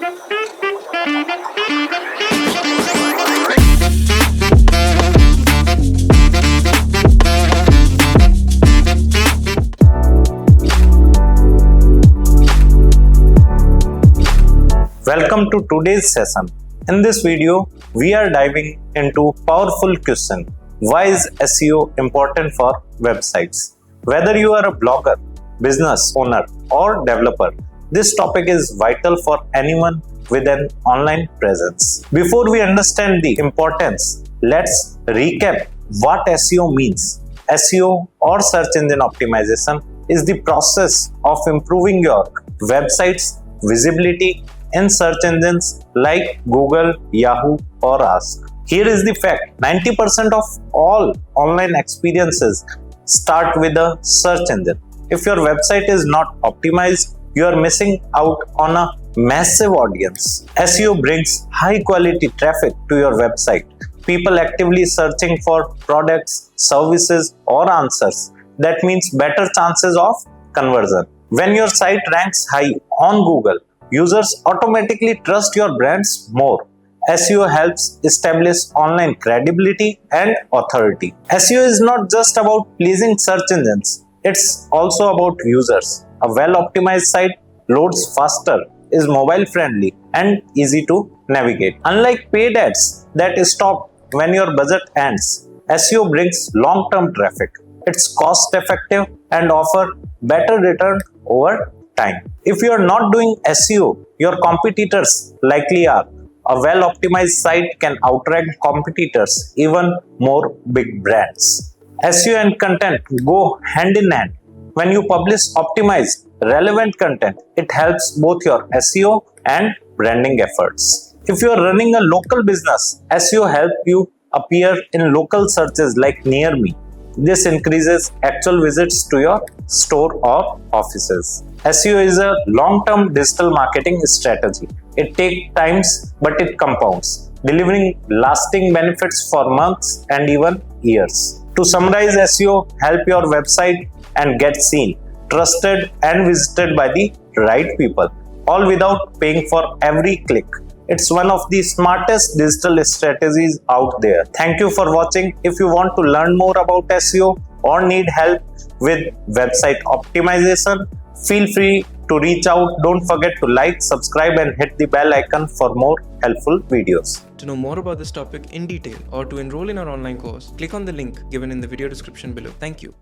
Welcome to today's session. In this video, we are diving into powerful question. Why is SEO important for websites? Whether you are a blogger, business owner or developer, this topic is vital for anyone with an online presence. Before we understand the importance, let's recap what SEO means. SEO or search engine optimization is the process of improving your website's visibility in search engines like Google, Yahoo or Ask. Here is the fact: 90% of all online experiences start with a search engine. If your website is not optimized, you are missing out on a massive audience. SEO brings high quality traffic to your website. People actively searching for products, services or answers. That means better chances of conversion. When your site ranks high on Google, users automatically trust your brands more. SEO helps establish online credibility and authority. SEO is not just about pleasing search engines, it's also about users. A well-optimized site loads faster, is mobile friendly and easy to navigate. Unlike paid ads that stop when your budget ends, SEO brings long-term traffic. It's cost-effective and offer better return over time. If you are not doing SEO, your competitors likely are. A well-optimized site can outrank competitors, even more big brands. SEO and content go hand in hand. When you publish optimized, relevant content, it helps both your SEO and branding efforts. If you are running a local business, SEO helps you appear in local searches like near me. This increases actual visits to your store or offices. SEO is a long-term digital marketing strategy. It takes time, but it compounds, delivering lasting benefits for months and even years. To summarize, SEO help your website and get seen, trusted and visited by the right people, all without paying for every click. It's one of the smartest digital strategies out there. Thank you for watching. If you want to learn more about SEO or need help with website optimization, feel free to reach out. Don't forget to like, subscribe and hit the bell icon for more helpful videos. To know more about this topic in detail or to enroll in our online course, click on the link given in the video description below. Thank you.